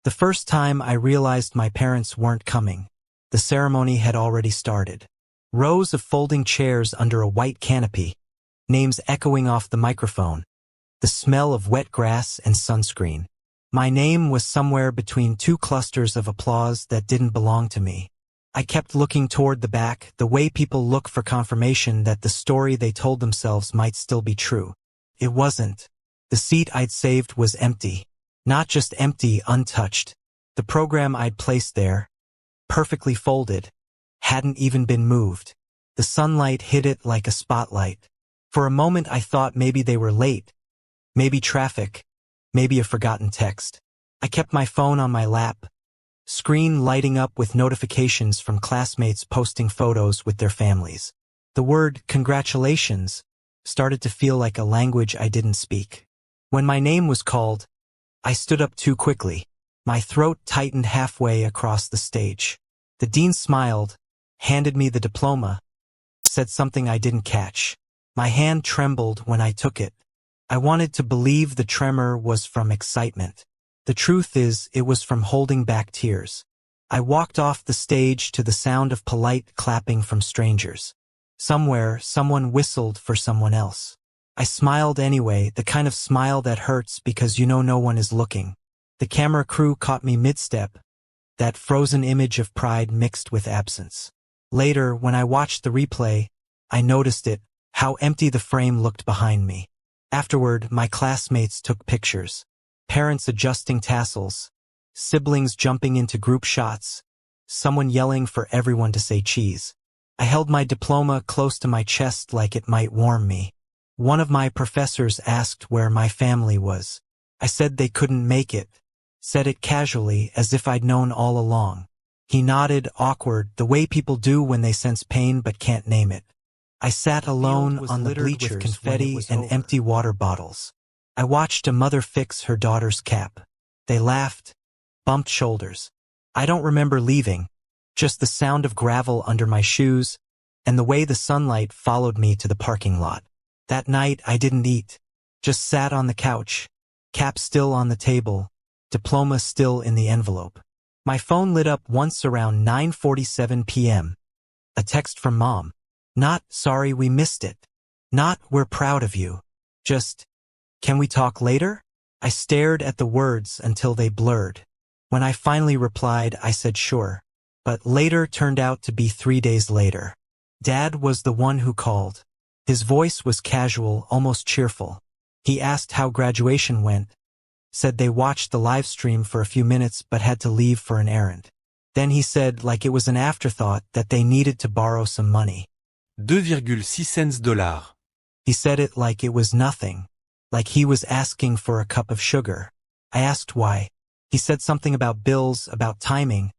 The first time I realized my parents weren't coming, the ceremony had already started. Rows of folding chairs under a white canopy, names echoing off the microphone, the smell of wet grass and sunscreen. My name was somewhere between two clusters of applause that didn't belong to me. I kept looking toward the back, the way people look for confirmation that the story they told themselves might still be true. It wasn't. The seat I'd saved was empty. Not just empty, untouched. The program I'd placed there, perfectly folded, hadn't even been moved. The sunlight hit it like a spotlight. For a moment I thought maybe they were late. Maybe traffic. Maybe a forgotten text. I kept my phone on my lap, screen lighting up with notifications from classmates posting photos with their families. The word congratulations started to feel like a language I didn't speak. When my name was called, I stood up too quickly. My throat tightened halfway across the stage. The dean smiled, handed me the diploma, said something I didn't catch. My hand trembled when I took it. I wanted to believe the tremor was from excitement. The truth is, it was from holding back tears. I walked off the stage to the sound of polite clapping from strangers. Somewhere, someone whistled for someone else. I smiled anyway, the kind of smile that hurts because you know no one is looking. The camera crew caught me mid-step, that frozen image of pride mixed with absence. Later, when I watched the replay, I noticed it, how empty the frame looked behind me. Afterward, my classmates took pictures. Parents adjusting tassels, siblings jumping into group shots, someone yelling for everyone to say cheese. I held my diploma close to my chest like it might warm me. One of my professors asked where my family was. I said they couldn't make it, said it casually as if I'd known all along. He nodded, awkward, the way people do when they sense pain but can't name it. I sat alone on the bleachers with confetti and empty water bottles. I watched a mother fix her daughter's cap. They laughed, bumped shoulders. I don't remember leaving, just the sound of gravel under my shoes and the way the sunlight followed me to the parking lot. That night I didn't eat, just sat on the couch, cap still on the table, diploma still in the envelope. My phone lit up once around 9:47 p.m. A text from Mom. Not, sorry we missed it. Not, we're proud of you. Just, can we talk later? I stared at the words until they blurred. When I finally replied, I said sure. But later turned out to be 3 days later. Dad was the one who called. His voice was casual, almost cheerful. He asked how graduation went, said they watched the live stream for a few minutes but had to leave for an errand. Then he said, like it was an afterthought, that they needed to borrow some money. 2,6 cents. He said it like it was nothing, like he was asking for a cup of sugar. I asked why. He said something about bills, about timing,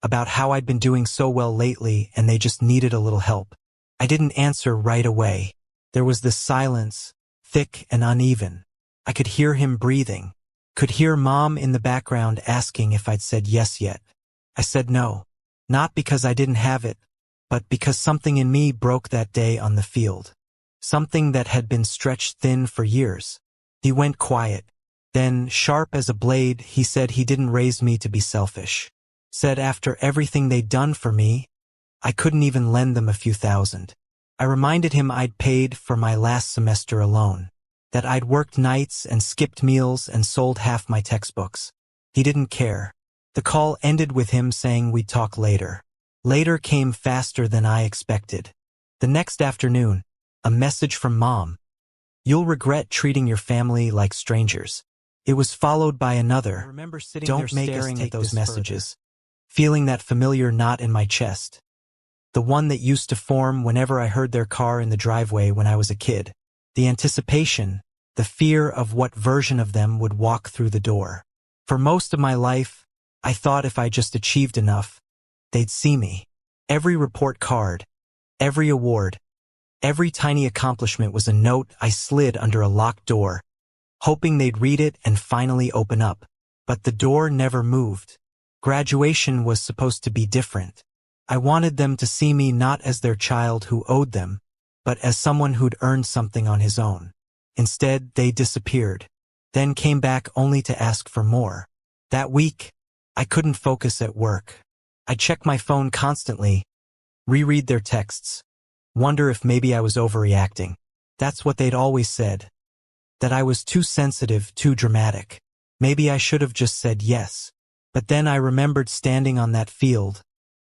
about how I'd been doing so well lately and they just needed a little help. I didn't answer right away. There was this silence, thick and uneven. I could hear him breathing, could hear Mom in the background asking if I'd said yes yet. I said no, not because I didn't have it, but because something in me broke that day on the field. Something that had been stretched thin for years. He went quiet. Then, sharp as a blade, he said he didn't raise me to be selfish. Said after everything they'd done for me, I couldn't even lend them a few thousand. I reminded him I'd paid for my last semester alone, that I'd worked nights and skipped meals and sold half my textbooks. He didn't care. The call ended with him saying we'd talk later. Later came faster than I expected. The next afternoon, a message from Mom. You'll regret treating your family like strangers. It was followed by another. I remember sitting there staring at those messages, feeling that familiar knot in my chest. The one that used to form whenever I heard their car in the driveway when I was a kid. The anticipation, the fear of what version of them would walk through the door. For most of my life, I thought if I just achieved enough, they'd see me. Every report card, every award, every tiny accomplishment was a note I slid under a locked door, hoping they'd read it and finally open up. But the door never moved. Graduation was supposed to be different. I wanted them to see me not as their child who owed them, but as someone who'd earned something on his own. Instead, they disappeared, then came back only to ask for more. That week, I couldn't focus at work. I'd check my phone constantly, reread their texts, wonder if maybe I was overreacting. That's what they'd always said. That I was too sensitive, too dramatic. Maybe I should have just said yes. But then I remembered standing on that field,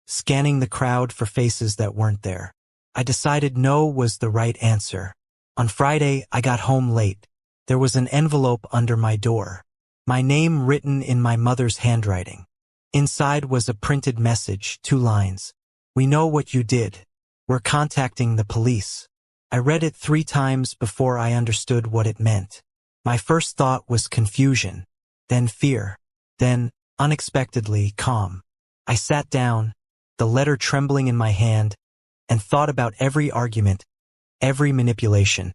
scanning the crowd for faces that weren't there. I decided no was the right answer. On Friday, I got home late. There was an envelope under my door. My name written in my mother's handwriting. Inside was a printed message, 2 lines. "We know what you did. We're contacting the police." I read it 3 times before I understood what it meant. My first thought was confusion, then fear, then, unexpectedly, calm. I sat down, the letter trembling in my hand, and thought about every argument, every manipulation,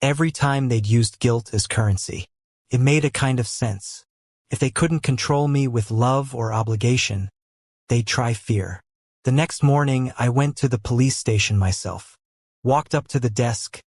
every time they'd used guilt as currency. It made a kind of sense. If they couldn't control me with love or obligation, they'd try fear. The next morning, I went to the police station myself, walked up to the desk,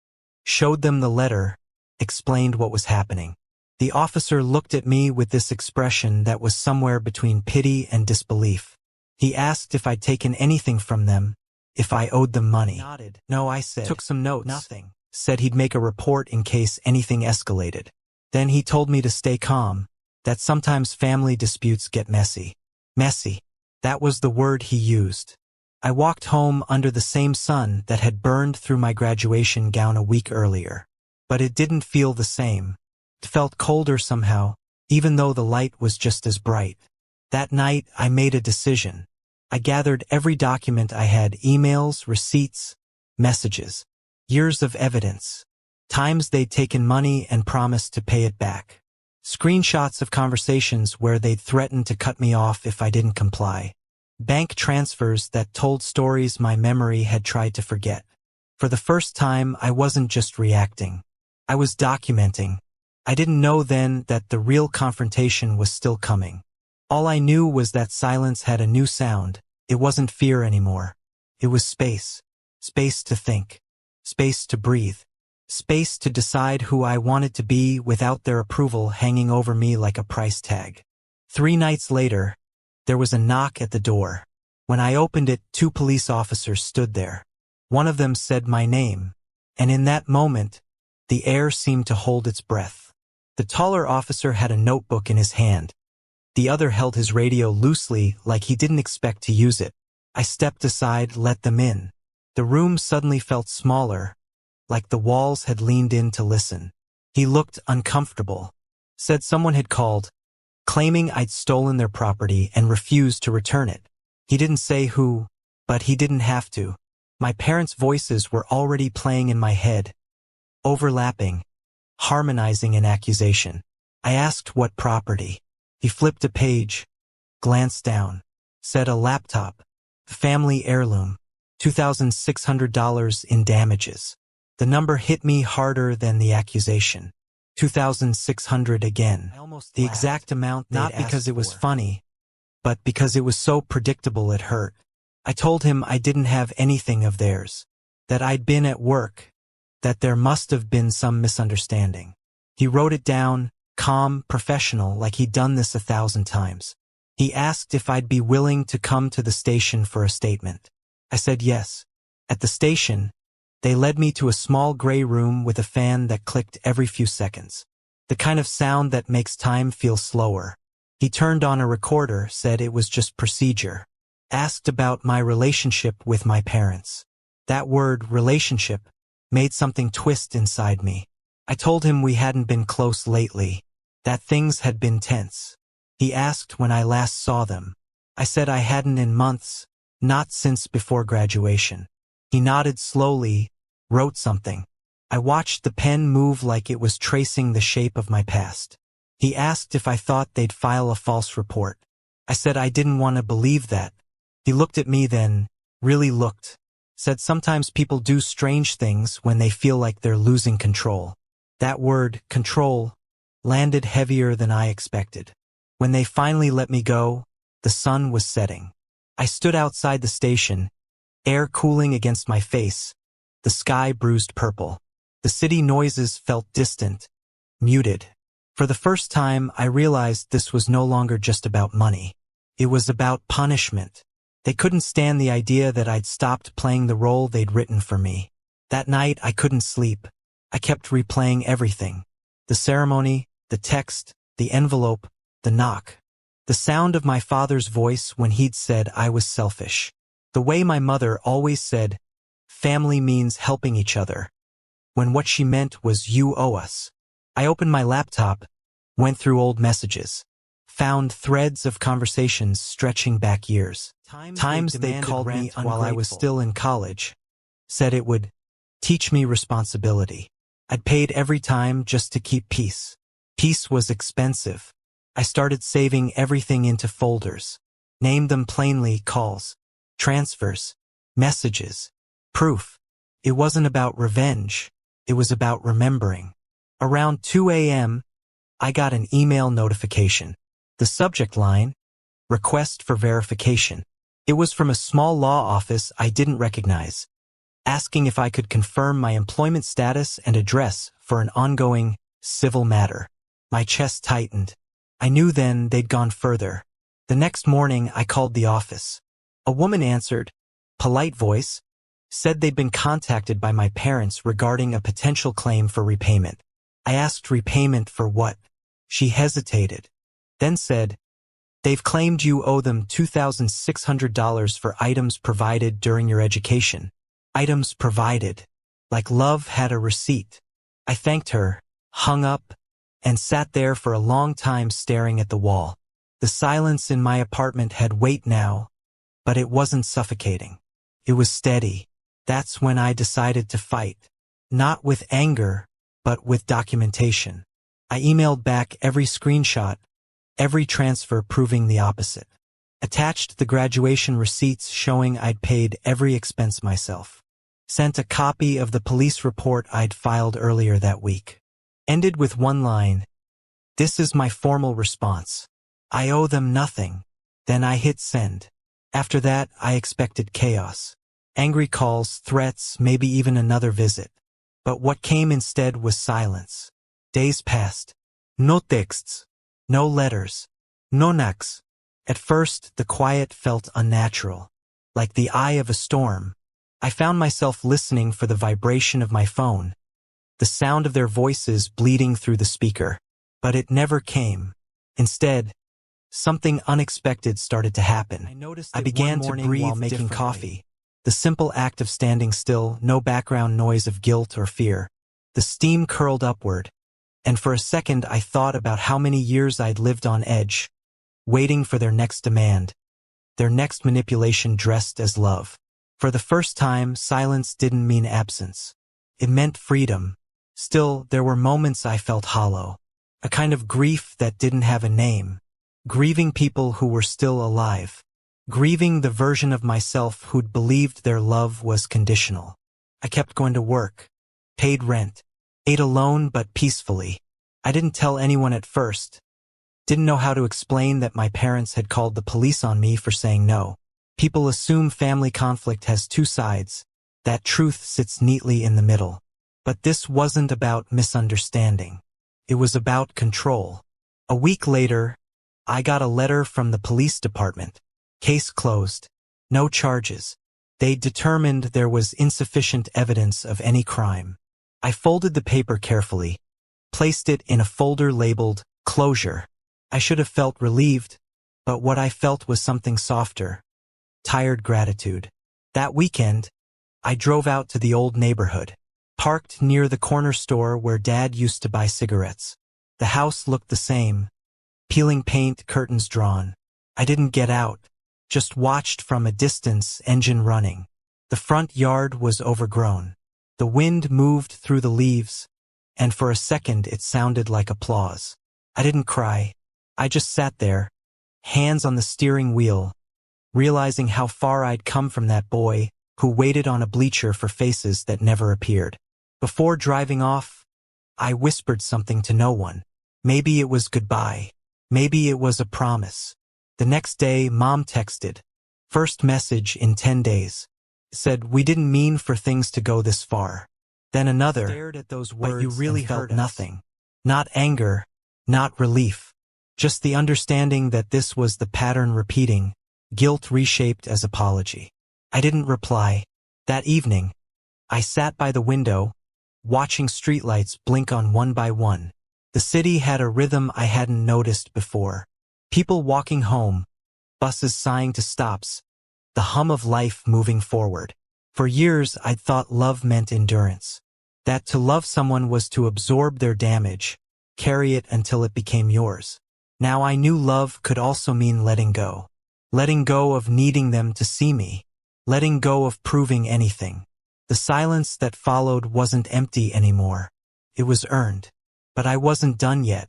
showed them the letter, explained what was happening. The officer looked at me with this expression that was somewhere between pity and disbelief. He asked if I'd taken anything from them, if I owed them money. I nodded. No, I said. Took some notes. Nothing. Said he'd make a report in case anything escalated. Then he told me to stay calm, that sometimes family disputes get messy. Messy. That was the word he used. I walked home under the same sun that had burned through my graduation gown a week earlier. But it didn't feel the same. It felt colder somehow, even though the light was just as bright. That night, I made a decision. I gathered every document I had, emails, receipts, messages, years of evidence, times they'd taken money and promised to pay it back, screenshots of conversations where they'd threatened to cut me off if I didn't comply, bank transfers that told stories my memory had tried to forget. For the first time, I wasn't just reacting. I was documenting. I didn't know then that the real confrontation was still coming. All I knew was that silence had a new sound. It wasn't fear anymore. It was space. Space to think. Space to breathe. Space to decide who I wanted to be without their approval hanging over me like a price tag. 3 nights later, there was a knock at the door. When I opened it, 2 police officers stood there. One of them said my name, and in that moment, the air seemed to hold its breath. The taller officer had a notebook in his hand. The other held his radio loosely, like he didn't expect to use it. I stepped aside, let them in. The room suddenly felt smaller, like the walls had leaned in to listen. He looked uncomfortable. Said someone had called, claiming I'd stolen their property and refused to return it. He didn't say who, but he didn't have to. My parents' voices were already playing in my head, overlapping, harmonizing an accusation. I asked what property. He flipped a page, glanced down, said a laptop, family heirloom, $2,600 in damages. The number hit me harder than the accusation. 2,600 again. The exact amount, not because it was funny, but because it was so predictable it hurt. I told him I didn't have anything of theirs, that I'd been at work, that there must have been some misunderstanding. He wrote it down, calm, professional, like he'd done this 1,000 times. He asked if I'd be willing to come to the station for a statement. I said yes. At the station, they led me to a small gray room with a fan that clicked every few seconds. The kind of sound that makes time feel slower. He turned on a recorder, said it was just procedure. Asked about my relationship with my parents. That word, relationship, made something twist inside me. I told him we hadn't been close lately, that things had been tense. He asked when I last saw them. I said I hadn't in months, not since before graduation. He nodded slowly, wrote something. I watched the pen move like it was tracing the shape of my past. He asked if I thought they'd file a false report. I said I didn't want to believe that. He looked at me then, really looked. Said sometimes people do strange things when they feel like they're losing control. That word, control, landed heavier than I expected. When they finally let me go, the sun was setting. I stood outside the station, air cooling against my face, the sky bruised purple. The city noises felt distant, muted. For the first time, I realized this was no longer just about money. It was about punishment. They couldn't stand the idea that I'd stopped playing the role they'd written for me. That night, I couldn't sleep. I kept replaying everything. The ceremony, the text, the envelope, the knock. The sound of my father's voice when he'd said I was selfish. The way my mother always said, family means helping each other, when what she meant was you owe us. I opened my laptop, went through old messages, found threads of conversations stretching back years. Times they called me while I was still in college, said it would teach me responsibility. I'd paid every time just to keep peace. Peace was expensive. I started saving everything into folders. Named them plainly calls, transfers, messages, proof. It wasn't about revenge. It was about remembering. Around 2 a.m., I got an email notification. The subject line, request for verification. It was from a small law office I didn't recognize, asking if I could confirm my employment status and address for an ongoing civil matter. My chest tightened. I knew then they'd gone further. The next morning, I called the office. A woman answered, polite voice, said they'd been contacted by my parents regarding a potential claim for repayment. I asked repayment for what? She hesitated, then said, they've claimed you owe them $2,600 for items provided during your education. Items provided. Like love had a receipt. I thanked her, hung up, and sat there for a long time staring at the wall. The silence in my apartment had weight now, but it wasn't suffocating. It was steady. That's when I decided to fight. Not with anger, but with documentation. I emailed back every screenshot, every transfer proving the opposite. Attached the graduation receipts showing I'd paid every expense myself. Sent a copy of the police report I'd filed earlier that week. Ended with one line, this is my formal response. I owe them nothing. Then I hit send. After that, I expected chaos. Angry calls, threats, maybe even another visit. But what came instead was silence. Days passed. No texts. No letters. No knocks. At first, the quiet felt unnatural. Like the eye of a storm. I found myself listening for the vibration of my phone. The sound of their voices bleeding through the speaker. But it never came. Instead, something unexpected started to happen. I began to breathe while making coffee. The simple act of standing still, no background noise of guilt or fear. The steam curled upward, and for a second I thought about how many years I'd lived on edge, waiting for their next demand, their next manipulation dressed as love. For the first time, silence didn't mean absence. It meant freedom. Still, there were moments I felt hollow. A kind of grief that didn't have a name. Grieving people who were still alive. Grieving the version of myself who'd believed their love was conditional. I kept going to work. Paid rent. Ate alone but peacefully. I didn't tell anyone at first. Didn't know how to explain that my parents had called the police on me for saying no. People assume family conflict has two sides. That truth sits neatly in the middle. But this wasn't about misunderstanding. It was about control. A week later, I got a letter from the police department. Case closed. No charges. They determined there was insufficient evidence of any crime. I folded the paper carefully, placed it in a folder labeled closure. I should have felt relieved, but what I felt was something softer. Tired gratitude. That weekend, I drove out to the old neighborhood. Parked near the corner store where Dad used to buy cigarettes. The house looked the same. Peeling paint, curtains drawn. I didn't get out, just watched from a distance, engine running. The front yard was overgrown. The wind moved through the leaves, and for a second it sounded like applause. I didn't cry. I just sat there, hands on the steering wheel, realizing how far I'd come from that boy who waited on a bleacher for faces that never appeared. Before driving off, I whispered something to no one. Maybe it was goodbye. Maybe it was a promise. The next day, Mom texted. First message in 10 days. Said, we didn't mean for things to go this far. Then another, Stared at those words, but you really felt hurt us. nothing. Not anger, not relief. Just the understanding that this was the pattern repeating, guilt reshaped as apology. I didn't reply. That evening, I sat by the window, watching streetlights blink on one by one. The city had a rhythm I hadn't noticed before. People walking home, buses sighing to stops, the hum of life moving forward. For years I'd thought love meant endurance. That to love someone was to absorb their damage, carry it until it became yours. Now I knew love could also mean letting go. Letting go of needing them to see me. Letting go of proving anything. The silence that followed wasn't empty anymore. It was earned. But I wasn't done yet,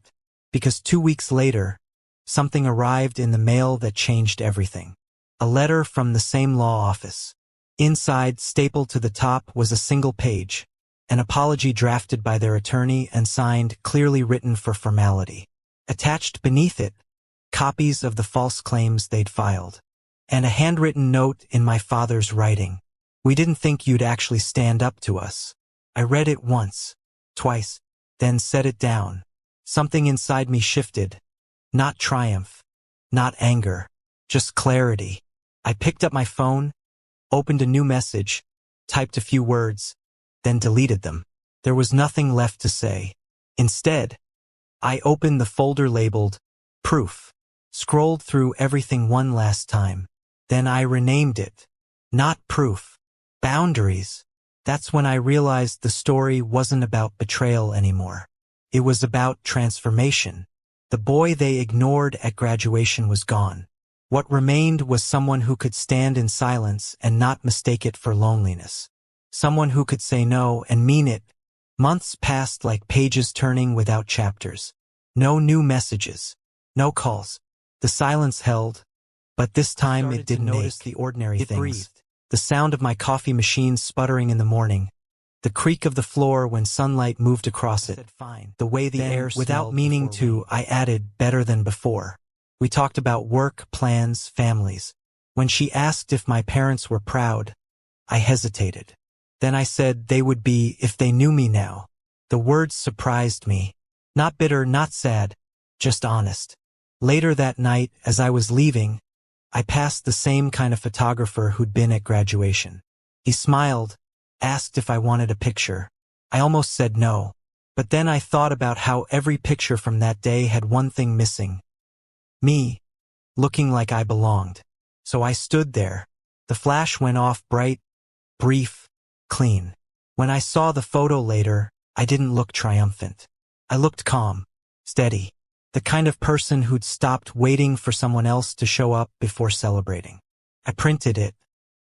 because 2 weeks later, something arrived in the mail that changed everything. A letter from the same law office. Inside, stapled to the top, was a single page. An apology drafted by their attorney and signed, clearly written for formality. Attached beneath it, copies of the false claims they'd filed. And a handwritten note in my father's writing. "We didn't think you'd actually stand up to us." I read it once, twice, then set it down. Something inside me shifted. Not triumph, not anger, just clarity. I picked up my phone, opened a new message, typed a few words, then deleted them. There was nothing left to say. Instead, I opened the folder labeled Proof, scrolled through everything one last time. Then I renamed it. Not Proof. Boundaries. That's when I realized the story wasn't about betrayal anymore. It was about transformation. The boy they ignored at graduation was gone. What remained was someone who could stand in silence and not mistake it for loneliness. Someone who could say no and mean it. Months passed like pages turning without chapters. No new messages. No calls. The silence held, but this time it didn't notice the ordinary things. Breathed. The sound of my coffee machine sputtering in the morning. The creak of the floor when sunlight moved across it. The way the air smelled. Without meaning to, I added better than before. We talked about work, plans, families. When she asked if my parents were proud, I hesitated. Then I said they would be if they knew me now. The words surprised me. Not bitter, not sad, just honest. Later that night, as I was leaving, I passed the same kind of photographer who'd been at graduation. He smiled, asked if I wanted a picture. I almost said no. But then I thought about how every picture from that day had one thing missing. Me, looking like I belonged. So I stood there. The flash went off bright, brief, clean. When I saw the photo later, I didn't look triumphant. I looked calm, steady. The kind of person who'd stopped waiting for someone else to show up before celebrating. I printed it,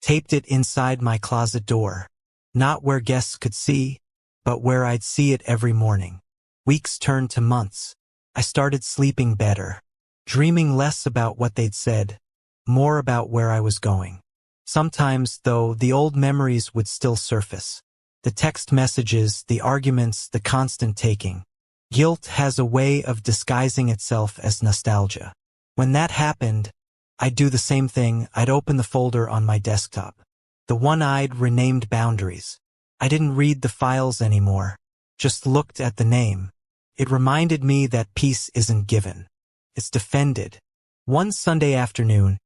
taped it inside my closet door. Not where guests could see, but where I'd see it every morning. Weeks turned to months. I started sleeping better, dreaming less about what they'd said, more about where I was going. Sometimes, though, the old memories would still surface. The text messages, the arguments, the constant taking. Guilt has a way of disguising itself as nostalgia. When that happened, I'd do the same thing. I'd open the folder on my desktop. The one I'd renamed Boundaries. I didn't read the files anymore, just looked at the name. It reminded me that peace isn't given. It's defended. One Sunday afternoon,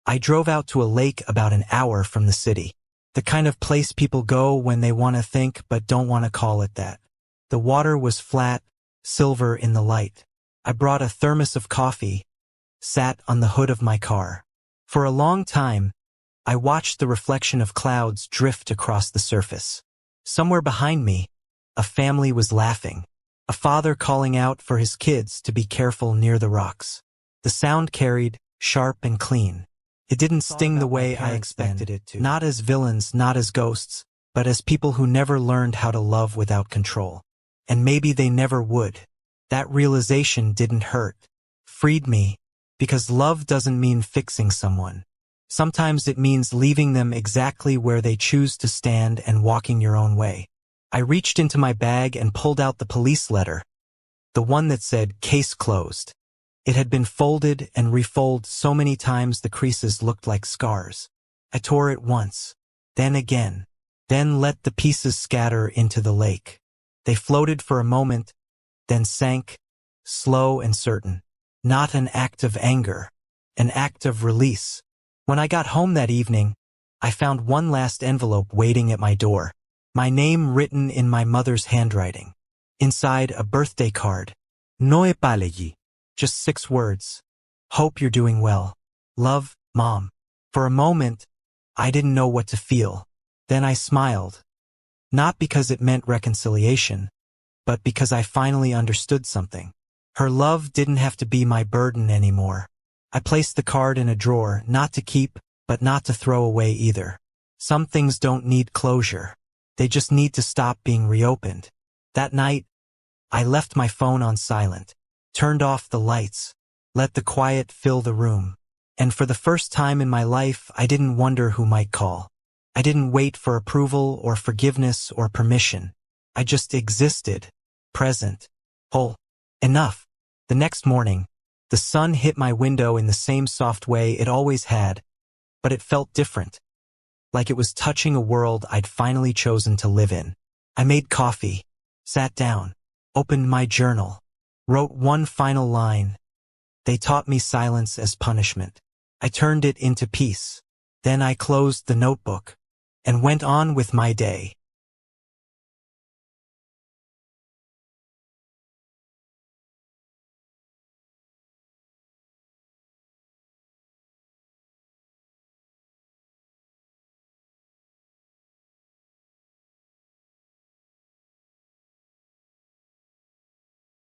I drove out to a lake about an hour from the city. The kind of place people go when they want to think but don't want to call it that. The water was flat, silver in the light. I brought a thermos of coffee, sat on the hood of my car. For a long time, I watched the reflection of clouds drift across the surface. Somewhere behind me, a family was laughing, a father calling out for his kids to be careful near the rocks. The sound carried, sharp and clean. It didn't sting the way I expected it to. Not as villains, not as ghosts, but as people who never learned how to love without control. And maybe they never would. That realization didn't hurt. Freed me, because love doesn't mean fixing someone. Sometimes it means leaving them exactly where they choose to stand and walking your own way. I reached into my bag and pulled out the police letter, the one that said case closed. It had been folded and refolded so many times the creases looked like scars. I tore it once, then again, then let the pieces scatter into the lake. They floated for a moment, then sank, slow and certain. Not an act of anger, an act of release. When I got home that evening, I found one last envelope waiting at my door. My name written in my mother's handwriting. Inside, a birthday card. Noe palegi. Just 6 words. Hope you're doing well. Love, Mom. For a moment, I didn't know what to feel. Then I smiled. Not because it meant reconciliation, but because I finally understood something. Her love didn't have to be my burden anymore. I placed the card in a drawer, not to keep, but not to throw away either. Some things don't need closure. They just need to stop being reopened. That night, I left my phone on silent, turned off the lights, let the quiet fill the room. And for the first time in my life, I didn't wonder who might call. I didn't wait for approval or forgiveness or permission. I just existed, present, whole. Enough. The next morning, the sun hit my window in the same soft way it always had, but it felt different. Like it was touching a world I'd finally chosen to live in. I made coffee, sat down, opened my journal, wrote one final line. They taught me silence as punishment. I turned it into peace. Then I closed the notebook and went on with my day.